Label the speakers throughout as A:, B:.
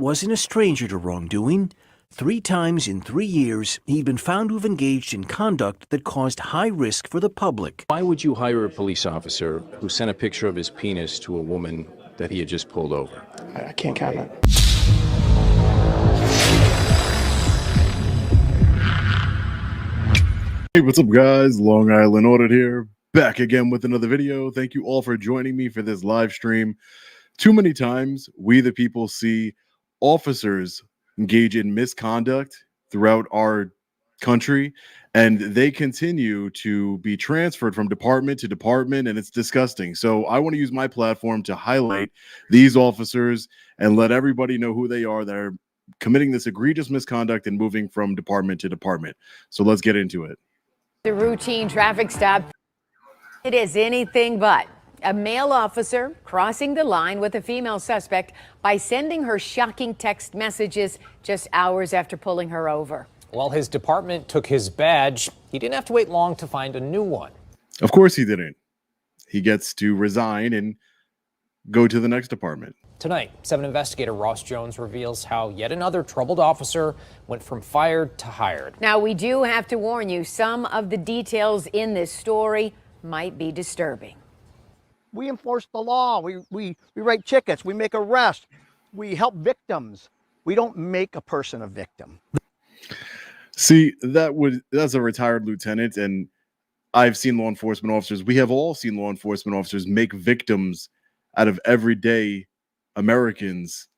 A: wasn't a stranger to wrongdoing. 3 times in 3 years, he'd been found to have engaged in conduct that caused high risk for the public.
B: Why would you hire a police officer who sent a picture of his penis to a woman that he had just pulled over?
C: I can't comment.
D: Hey, what's up, guys? Long Island Audit here, back again with another video. Thank you all for joining me for this live stream. Too many times, we the people see officers engage in misconduct throughout our country, and they continue to be transferred from department to department, and it's disgusting. So I want to use my platform to highlight these officers and let everybody know who they are that are committing this egregious misconduct and moving from department to department. So let's get into it.
E: The routine traffic stop. It is anything but. A male officer crossing the line with a female suspect by sending her shocking text messages just hours after pulling her over.
F: While his department took his badge, he didn't have to wait long to find a new one.
D: Of course he didn't. He gets to resign and go to the next department.
F: Tonight, 7 investigator Ross Jones reveals how yet another troubled officer went from fired to hired.
E: Now, we do have to warn you, some of the details in this story might be disturbing.
G: We enforce the law. We write tickets. We make arrests. We help victims. We don't make a person a victim.
D: See, that's a retired lieutenant, and I've seen law enforcement officers. We have all seen law enforcement officers make victims out of everyday Americans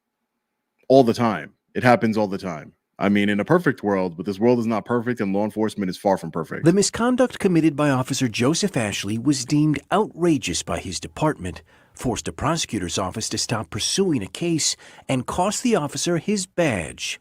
D: all the time. It happens all the time. I mean, in a perfect world, but this world is not perfect, and law enforcement is far from perfect.
A: The misconduct committed by Officer Joseph Ashley was deemed outrageous by his department, forced a prosecutor's office to stop pursuing a case, and cost the officer his badge.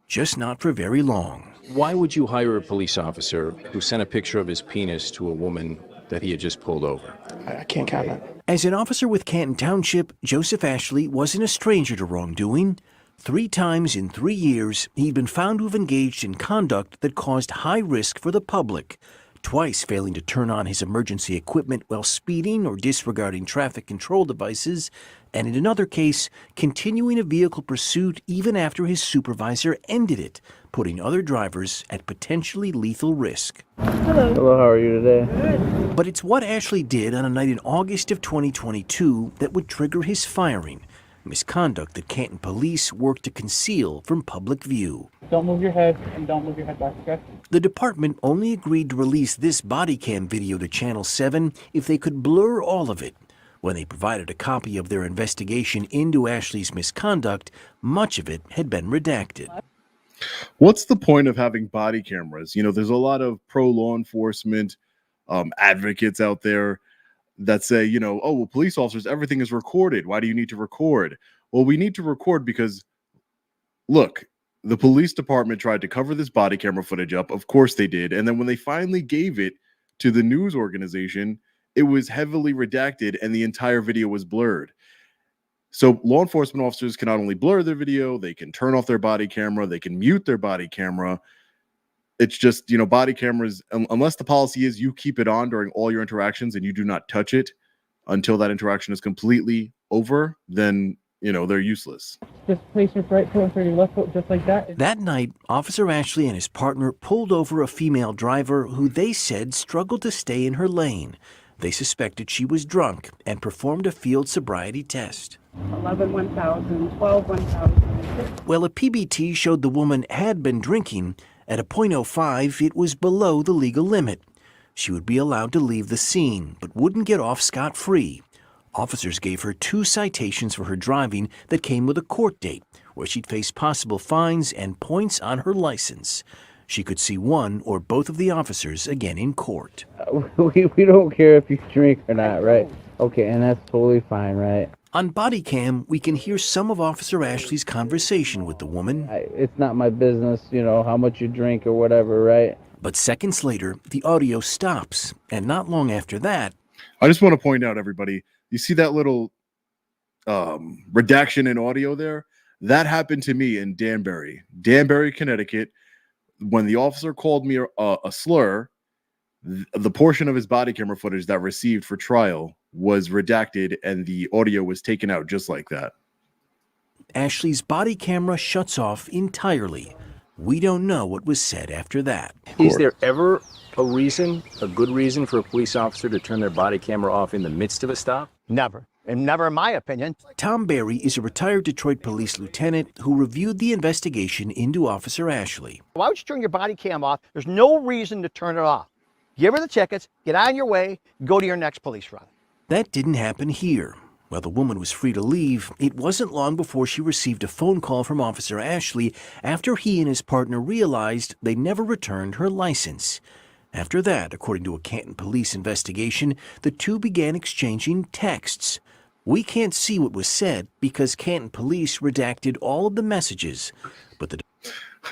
A: Just not for very long.
B: Why would you hire a police officer who sent a picture of his penis to a woman that he had just pulled over?
C: I can't comment.
A: As an officer with Canton Township, Joseph Ashley wasn't a stranger to wrongdoing. 3 times in 3 years, he'd been found to have engaged in conduct that caused high risk for the public, twice failing to turn on his emergency equipment while speeding or disregarding traffic control devices, and in another case, continuing a vehicle pursuit even after his supervisor ended it, putting other drivers at potentially lethal risk.
H: Hello, how are you today?
A: But it's what Ashley did on a night in August of 2022 that would trigger his firing. Misconduct that Canton police worked to conceal from public view.
H: Don't move your head and don't move your head back, okay?
A: The department only agreed to release this body cam video to Channel 7 if they could blur all of it. When they provided a copy of their investigation into Ashley's misconduct, much of it had been redacted.
D: What's the point of having body cameras? You know, there's a lot of pro-law enforcement advocates out there that say, you know, oh, well, police officers, everything is recorded. Why do you need to record? Well, we need to record because, look, the police department tried to cover this body camera footage up. Of course they did. And then when they finally gave it to the news organization, it was heavily redacted and the entire video was blurred. So law enforcement officers can not only blur their video, they can turn off their body camera, they can mute their body camera. It's just, you know, body cameras, unless the policy is you keep it on during all your interactions and you do not touch it until that interaction is completely over, then, you know, they're useless.
H: Just place your right foot for your left foot, just like that.
A: That night, Officer Ashley and his partner pulled over a female driver who they said struggled to stay in her lane. They suspected she was drunk and performed a field sobriety test.
H: 11, 1,000, 12, 1,000.
A: Well, a PBT showed the woman had been drinking. At a .05, it was below the legal limit. She would be allowed to leave the scene, but wouldn't get off scot-free. Officers gave her 2 citations for her driving that came with a court date, where she'd face possible fines and points on her license. She could see one or both of the officers again in court.
H: We don't care if you drink or not, right? Okay, and that's totally fine, right?
A: On body cam, we can hear some of Officer Ashley's conversation with the woman.
H: It's not my business, you know, how much you drink or whatever, right?
A: But seconds later, the audio stops, and not long after that...
D: I just want to point out, everybody, you see that little redaction in audio there? That happened to me in Danbury, Connecticut. When the officer called me a slur, the portion of his body camera footage that received for trial was redacted and the audio was taken out just like that.
A: Ashley's body camera shuts off entirely. We don't know what was said after that.
B: Is there ever a good reason for a police officer to turn their body camera off in the midst of a stop?
G: Never. And never in my opinion.
A: Tom Barry is a retired Detroit police lieutenant who reviewed the investigation into Officer Ashley.
G: Why would you turn your body cam off? There's no reason to turn it off. Give her the tickets, get on your way, go to your next police run.
A: That didn't happen here. While the woman was free to leave, it wasn't long before she received a phone call from Officer Ashley after he and his partner realized they never returned her license. After that, according to a Canton police investigation, the two began exchanging texts. We can't see what was said because Canton police redacted all of the messages, but the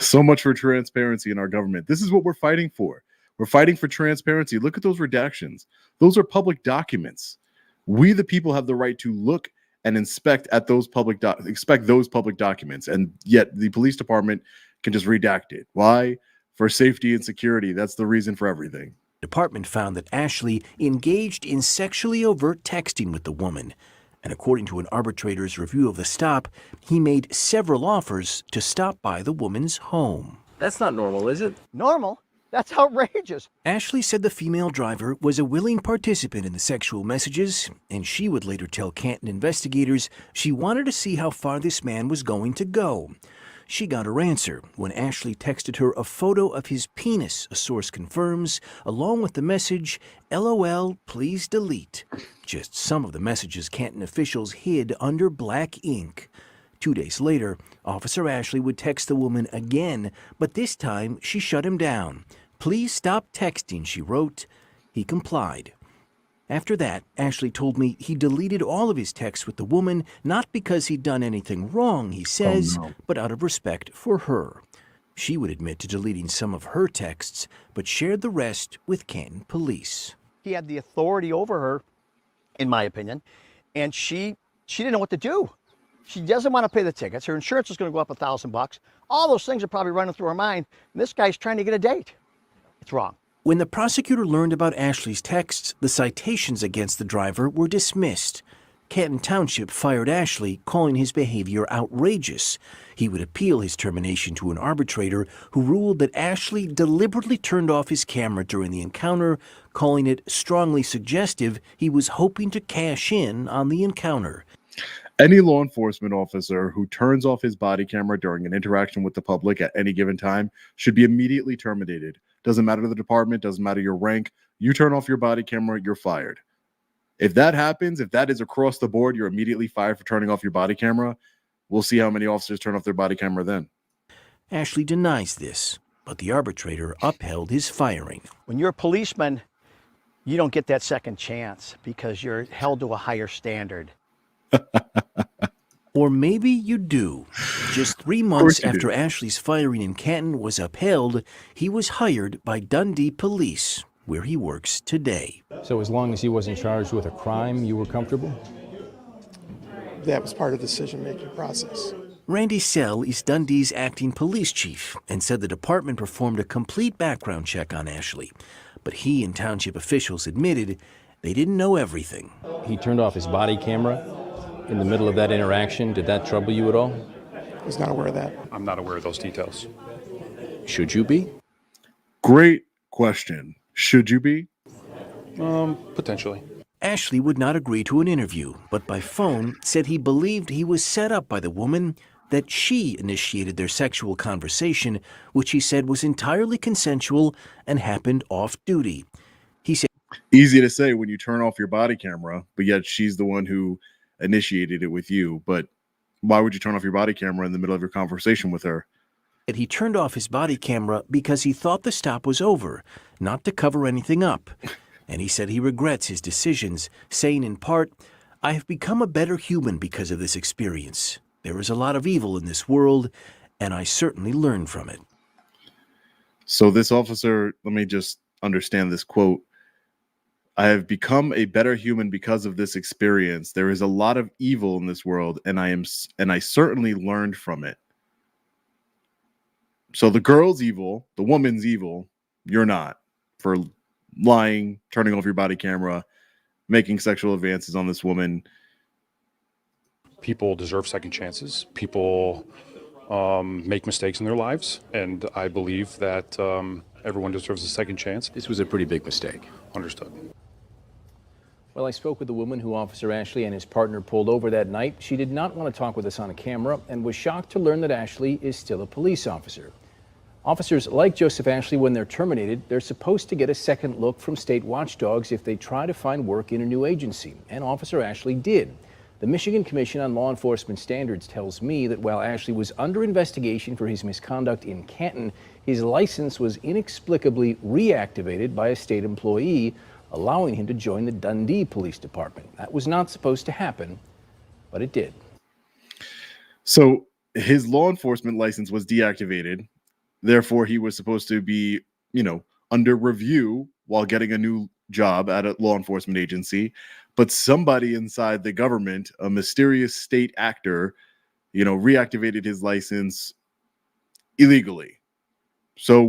D: So much for transparency in our government. This is what we're fighting for. We're fighting for transparency. Look at those redactions. Those are public documents. We, the people, have the right to look and inspect at those public documents, and yet the police department can just redact it. Why? For safety and security. That's the reason for everything.
A: department found that Ashley engaged in sexually overt texting with the woman. And according to an arbitrator's review of the stop, he made several offers to stop by the woman's home.
B: That's not normal, is it?
G: Normal? That's outrageous.
A: Ashley said the female driver was a willing participant in the sexual messages, and she would later tell Canton investigators she wanted to see how far this man was going to go. She got her answer when Ashley texted her a photo of his penis, a source confirms, along with the message, "LOL, please delete." Just some of the messages Canton officials hid under black ink. 2 days later, Officer Ashley would text the woman again, but this time she shut him down. "Please stop texting," she wrote. He complied. After that, Ashley told me he deleted all of his texts with the woman, not because he'd done anything wrong, he says, but out of respect for her. She would admit to deleting some of her texts, but shared the rest with Canton police.
G: He had the authority over her, in my opinion, and she didn't know what to do. She doesn't want to pay the tickets. Her insurance is going to go up $1,000. All those things are probably running through her mind. And this guy's trying to get a date. It's wrong.
A: When the prosecutor learned about Ashley's texts, the citations against the driver were dismissed. Canton Township fired Ashley, calling his behavior outrageous. He would appeal his termination to an arbitrator who ruled that Ashley deliberately turned off his camera during the encounter, calling it strongly suggestive he was hoping to cash in on the encounter.
D: Any law enforcement officer who turns off his body camera during an interaction with the public at any given time should be immediately terminated. Doesn't matter the department, doesn't matter your rank. You turn off your body camera, you're fired. If that happens, if that is across the board, you're immediately fired for turning off your body camera. We'll see how many officers turn off their body camera then.
A: Ashley denies this, but the arbitrator upheld his firing.
G: When you're a policeman, you don't get that second chance because you're held to a higher standard.
A: Or maybe you do. Just 3 months after Ashley's firing in Canton was upheld, he was hired by Dundee Police, where he works today.
I: So as long as he wasn't charged with a crime, you were comfortable?
C: That was part of the decision-making process.
A: Randy Sell is Dundee's acting police chief and said the department performed a complete background check on Ashley. But he and township officials admitted they didn't know everything.
I: He turned off his body camera in the middle of that interaction. Did that trouble you at all?
C: I was not aware of that.
J: I'm not aware of those details.
B: Should you be?
D: Great question. Should you be?
J: Potentially.
A: Ashley would not agree to an interview, but by phone said he believed he was set up by the woman, that she initiated their sexual conversation, which he said was entirely consensual and happened off-duty. He said,
D: Easy to say when you turn off your body camera, but yet she's the one who initiated it with you. But why would you turn off your body camera in the middle of your conversation with her?
A: that he turned off his body camera because he thought the stop was over, not to cover anything up. And he said he regrets his decisions, saying in part, "I have become a better human because of this experience. There is a lot of evil in this world, and I certainly learned from it."
D: So this officer, let me just understand this quote. "I have become a better human because of this experience. There is a lot of evil in this world, and I certainly learned from it." So the girl's evil, the woman's evil, you're not, for lying, turning off your body camera, making sexual advances on this woman.
J: People deserve second chances. People make mistakes in their lives, and I believe that everyone deserves a second chance.
B: This was a pretty big mistake.
J: Understood.
I: Well, I spoke with the woman who Officer Ashley and his partner pulled over that night. She did not want to talk with us on a camera and was shocked to learn that Ashley is still a police officer. Officers like Joseph Ashley, when they're terminated, they're supposed to get a second look from state watchdogs if they try to find work in a new agency, and Officer Ashley did. The Michigan Commission on Law Enforcement Standards tells me that while Ashley was under investigation for his misconduct in Canton, his license was inexplicably reactivated by a state employee, allowing him to join the Dundee Police Department. That was not supposed to happen, but it did.
D: So his law enforcement license was deactivated. Therefore, he was supposed to be, under review while getting a new job at a law enforcement agency. But somebody inside the government, a mysterious state actor, reactivated his license illegally. So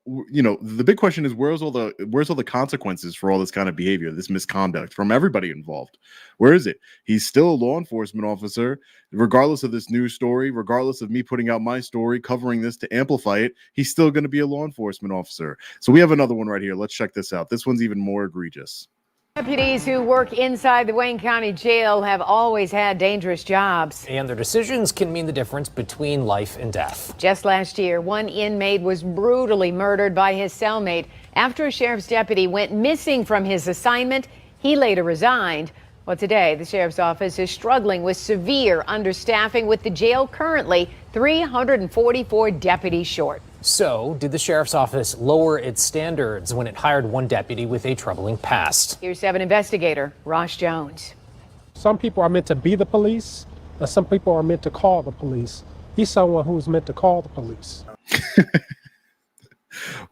D: the big question is, where's all the consequences for all this kind of behavior, this misconduct from everybody involved? Where is it? He's still a law enforcement officer, regardless of this news story, regardless of me putting out my story, covering this to amplify it. He's still going to be a law enforcement officer. So we have another one right here. Let's check this out. This one's even more egregious.
E: Deputies who work inside the Wayne County Jail have always had dangerous jobs.
F: And their decisions can mean the difference between life and death.
E: Just last year, one inmate was brutally murdered by his cellmate after a sheriff's deputy went missing from his assignment. He later resigned. Well, today, the sheriff's office is struggling with severe understaffing, with the jail currently 344 deputies short.
F: So, did the sheriff's office lower its standards when it hired one deputy with a troubling past?
E: Here's 7 investigator Ross Jones.
K: Some people are meant to be the police, and some people are meant to call the police. He's someone who's meant to call the police.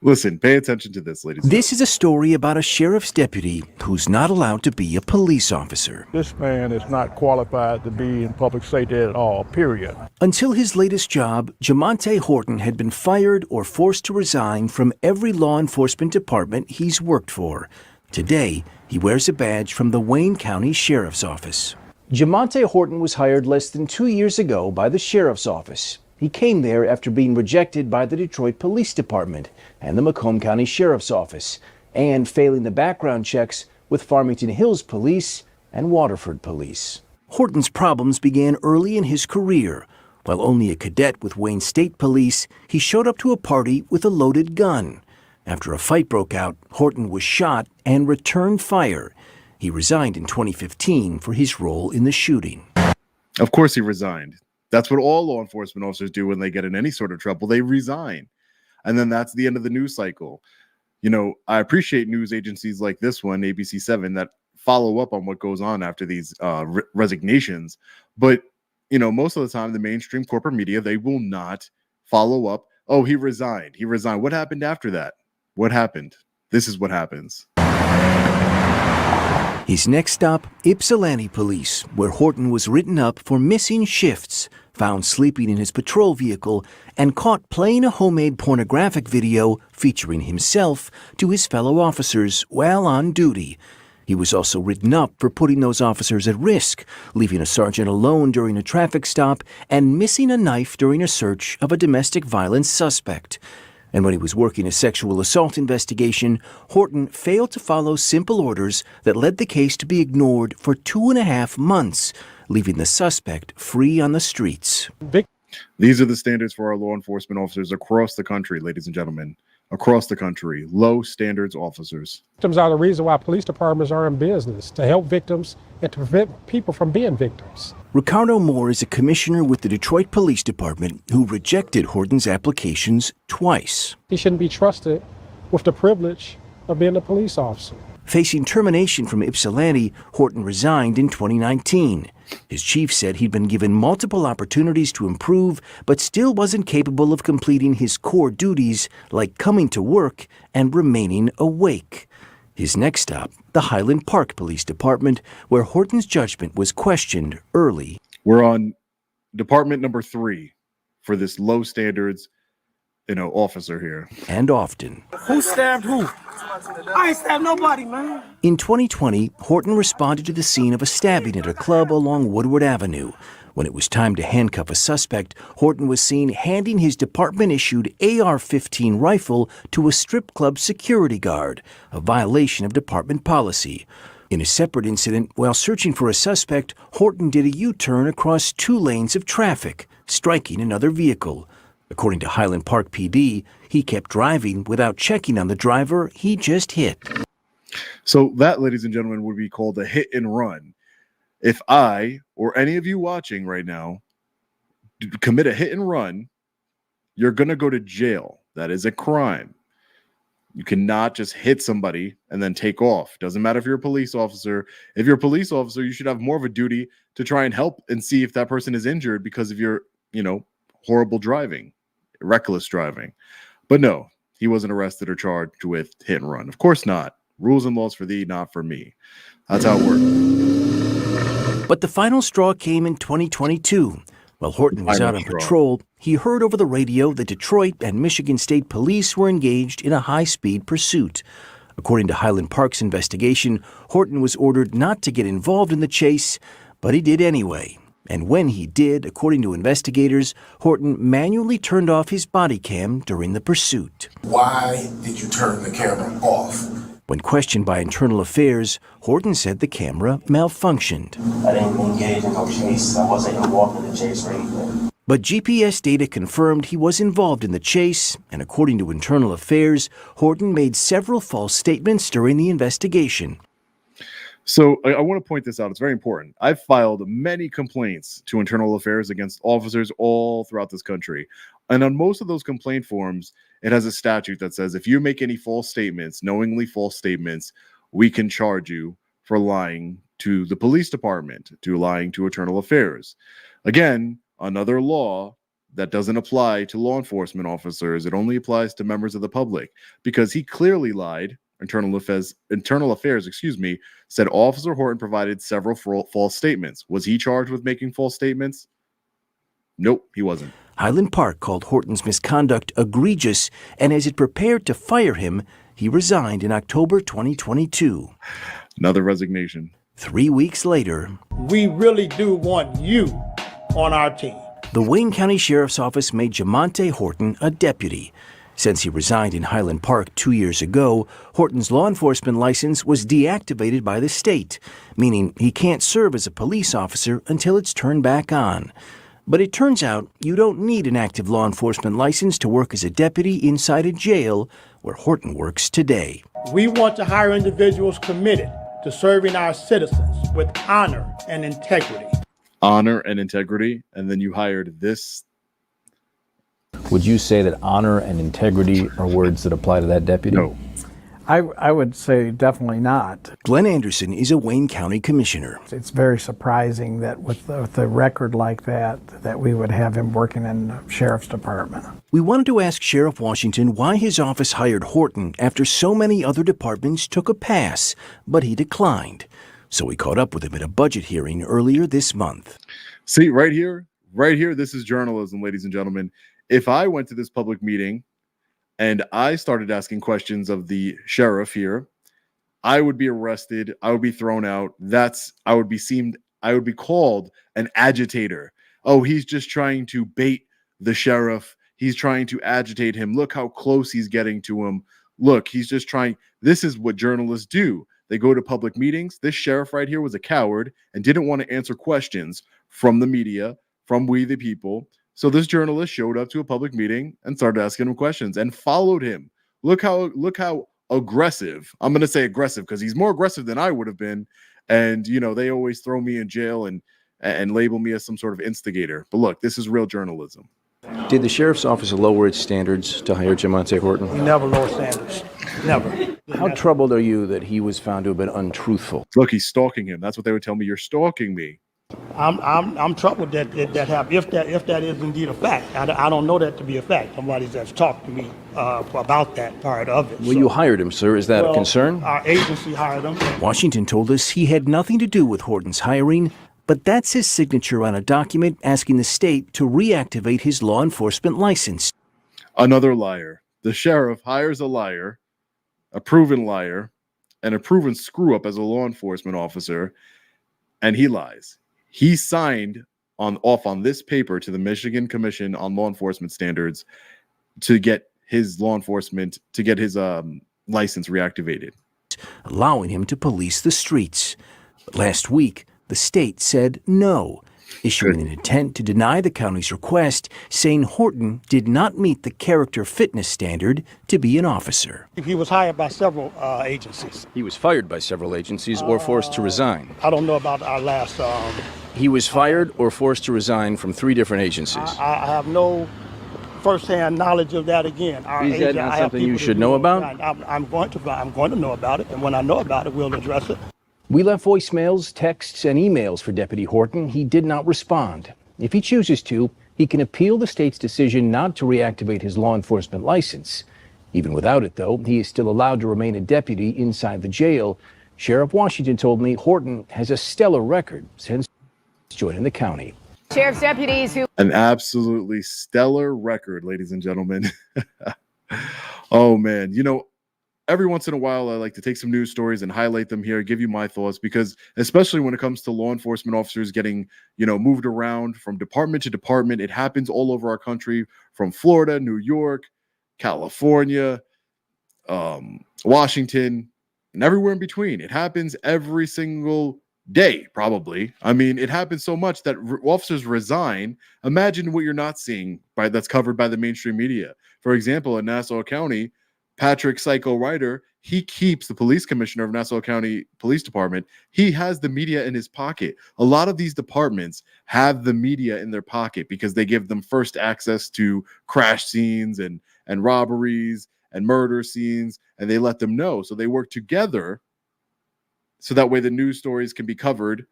D: Listen, pay attention to this, ladies.
A: This is a story about a sheriff's deputy who's not allowed to be a police officer.
L: This man is not qualified to be in public safety at all, period.
A: Until his latest job, Jamonte Horton had been fired or forced to resign from every law enforcement department he's worked for. Today, he wears a badge from the Wayne County Sheriff's Office. Jamonte Horton was hired less than 2 years ago by the Sheriff's Office. He came there after being rejected by the Detroit Police Department and the Macomb County Sheriff's Office, and failing the background checks with Farmington Hills Police and Waterford Police. Horton's problems began early in his career. While only a cadet with Wayne State Police, he showed up to a party with a loaded gun. After a fight broke out, Horton was shot and returned fire. He resigned in 2015 for his role in the shooting.
D: Of course he resigned. That's what all law enforcement officers do when they get in any sort of trouble. They resign. And then that's the end of the news cycle. I appreciate news agencies like this one, ABC7, that follow up on what goes on after these resignations. But, most of the time, the mainstream corporate media, they will not follow up. Oh, he resigned. He resigned. What happened after that? What happened? This is what happens.
A: His next stop, Ypsilanti Police, where Horton was written up for missing shifts, found sleeping in his patrol vehicle, and caught playing a homemade pornographic video featuring himself to his fellow officers while on duty. He was also written up for putting those officers at risk, leaving a sergeant alone during a traffic stop and missing a knife during a search of a domestic violence suspect. And when he was working a sexual assault investigation, Horton failed to follow simple orders that led the case to be ignored for 2.5 months, leaving the suspect free on the streets.
D: These are the standards for our law enforcement officers across the country, ladies and gentlemen. Across the country, low standards officers.
K: Victims are the reason why police departments are in business, to help victims and to prevent people from being victims.
A: Ricardo Moore is a commissioner with the Detroit Police Department who rejected Horton's applications twice.
K: He shouldn't be trusted with the privilege of being a police officer.
A: Facing termination from Ypsilanti, Horton resigned in 2019. His chief said he'd been given multiple opportunities to improve, but still wasn't capable of completing his core duties like coming to work and remaining awake. His next stop, the Highland Park Police Department, where Horton's judgment was questioned early.
D: We're on department number 3 for this low standards, officer here.
A: And often.
M: Who stabbed who? I ain't stabbed nobody, man.
A: In 2020, Horton responded to the scene of a stabbing at a club along Woodward Avenue. When it was time to handcuff a suspect, Horton was seen handing his department-issued AR-15 rifle to a strip club security guard, a violation of department policy. In a separate incident, while searching for a suspect, Horton did a U-turn across 2 lanes of traffic, striking another vehicle. According to Highland Park PD, he kept driving without checking on the driver he just hit.
D: So that, ladies and gentlemen, would be called a hit and run. If I or any of you watching right now commit a hit and run, you're going to go to jail. That is a crime. You cannot just hit somebody and then take off. Doesn't matter if you're a police officer. If you're a police officer, you should have more of a duty to try and help and see if that person is injured because of your, horrible driving, reckless driving. But no, he wasn't arrested or charged with hit and run. Of course not. Rules and laws for thee, not for me. That's how it works.
A: But the final straw came in 2022. While Horton was out on patrol, he heard over the radio that Detroit and Michigan State Police were engaged in a high-speed pursuit. According to Highland Park's investigation, Horton was ordered not to get involved in the chase, but he did anyway. And when he did, according to investigators, Horton manually turned off his body cam during the pursuit.
N: Why did you turn the camera off?
A: When questioned by Internal Affairs, Horton said the camera malfunctioned.
N: I didn't engage in no chase. I wasn't involved in the chase or anything.
A: But GPS data confirmed he was involved in the chase, and according to Internal Affairs, Horton made several false statements during the investigation.
D: So I want to point this out. It's very important. I've filed many complaints to Internal Affairs against officers all throughout this country. And on most of those complaint forms, it has a statute that says if you make any false statements, knowingly false statements, we can charge you for lying to the police department, to lying to Internal Affairs. Again, another law that doesn't apply to law enforcement officers. It only applies to members of the public because he clearly lied. Internal Affairs, said Officer Horton provided several false statements. Was he charged with making false statements? Nope, he wasn't.
A: Highland Park called Horton's misconduct egregious, and as it prepared to fire him, he resigned in October 2022.
D: Another resignation.
A: 3 weeks later,
M: we really do want you on our team.
A: The Wayne County Sheriff's Office made Jamonte Horton a deputy. Since he resigned in Highland Park 2 years ago, Horton's law enforcement license was deactivated by the state, meaning he can't serve as a police officer until it's turned back on. But it turns out you don't need an active law enforcement license to work as a deputy inside a jail where Horton works today.
M: We want to hire individuals committed to serving our citizens with honor and integrity.
D: Honor and integrity, and then you hired this.
I: Would you say that honor and integrity are words that apply to that deputy?
D: No.
O: I would say definitely not.
A: Glenn Anderson is a Wayne County commissioner.
O: It's very surprising that with a record like that we would have him working in the sheriff's department.
A: We wanted to ask Sheriff Washington why his office hired Horton after so many other departments took a pass, but he declined. So we caught up with him at a budget hearing earlier this month.
D: See, right here, this is journalism, ladies and gentlemen. If I went to this public meeting and I started asking questions of the sheriff here, I would be arrested. I would be thrown out. I would be called an agitator. Oh, he's just trying to bait the sheriff. He's trying to agitate him. Look how close he's getting to him. Look, he's just trying. This is what journalists do. They go to public meetings. This sheriff right here was a coward and didn't want to answer questions from the media, from we the people. So this journalist showed up to a public meeting and started asking him questions and followed him. Look how aggressive. I'm going to say aggressive because he's more aggressive than I would have been. And, they always throw me in jail and label me as some sort of instigator. But look, this is real journalism.
B: Did the sheriff's office lower its standards to hire Jamonte Horton?
M: We never lower standards. Never.
I: How troubled are you that he was found to have been untruthful?
D: Look, he's stalking him. That's what they would tell me. You're stalking me.
M: I'm troubled that happened. If that is indeed a fact, I don't know that to be a fact. Somebody that's talked to me about that part of it.
B: Well, you hired him, sir. Is that a concern?
M: Our agency hired him.
A: Washington told us he had nothing to do with Horton's hiring, but that's his signature on a document asking the state to reactivate his law enforcement license.
D: Another liar. The sheriff hires a liar, a proven liar, and a proven screw-up as a law enforcement officer, and he lies. He signed on this paper to the Michigan Commission on Law Enforcement Standards to get his license reactivated,
A: allowing him to police the streets. But last week, the state said no, issuing an intent to deny the county's request, saying Horton did not meet the character fitness standard to be an officer.
M: He was hired by several agencies.
I: He was fired by several agencies or forced to resign.
M: I don't know about our last.
I: He was fired or forced to resign from 3 different agencies.
M: I have no first-hand knowledge of that. Again,
I: Is that not something you should know about?
M: I'm going to know about it, and when I know about it, we'll address it.
I: We left voicemails, texts, and emails for Deputy Horton. He did not respond. If he chooses to, he can appeal the state's decision not to reactivate his law enforcement license. Even without it, though, he is still allowed to remain a deputy inside the jail. Sheriff Washington told me Horton has a stellar record since joining the county.
E: Sheriff's deputies who...
D: An absolutely stellar record, ladies and gentlemen. Oh, man. You know, every once in a while, I like to take some news stories and highlight them here, give you my thoughts, because especially when it comes to law enforcement officers getting, moved around from department to department, it happens all over our country, from Florida, New York, California, Washington, and everywhere in between. It happens every single day, probably. I mean, it happens so much that officers resign. Imagine what you're not seeing that's covered by the mainstream media. For example, in Nassau County, Patrick Psycho Ryder, he keeps the police commissioner of Nassau County Police Department. He has the media in his pocket. A lot of these departments have the media in their pocket because they give them first access to crash scenes and robberies and murder scenes, and they let them know. So they work together so that way the news stories can be covered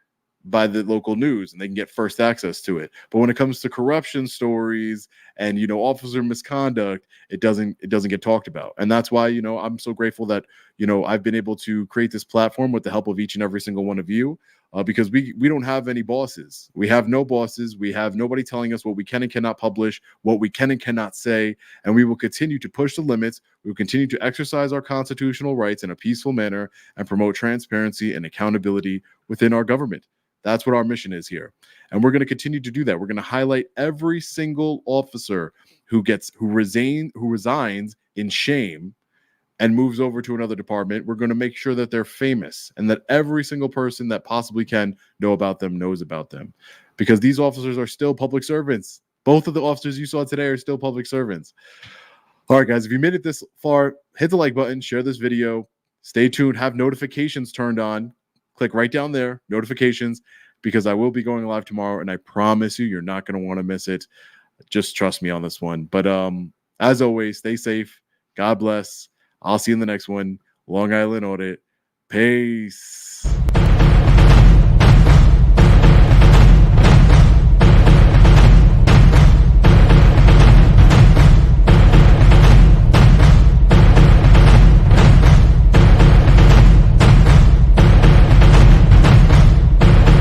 D: by the local news and they can get first access to it. But when it comes to corruption stories and, officer misconduct, it doesn't get talked about. And that's why, I'm so grateful that, I've been able to create this platform with the help of each and every single one of you, because we don't have any bosses. We have no bosses. We have nobody telling us what we can and cannot publish, what we can and cannot say. And we will continue to push the limits. We will continue to exercise our constitutional rights in a peaceful manner and promote transparency and accountability within our government. That's what our mission is here. And we're going to continue to do that. We're going to highlight every single officer who resigns in shame and moves over to another department. We're going to make sure that they're famous and that every single person that possibly can know about them knows about them, because these officers are still public servants. Both of the officers you saw today are still public servants. All right, guys, if you made it this far, hit the like button, share this video, stay tuned, have notifications turned on. Click right down there, notifications, because I will be going live tomorrow, and I promise you're not going to want to miss it. Just trust me on this one. But as always, stay safe. God bless. I'll see you in the next one. Long Island Audit. Peace.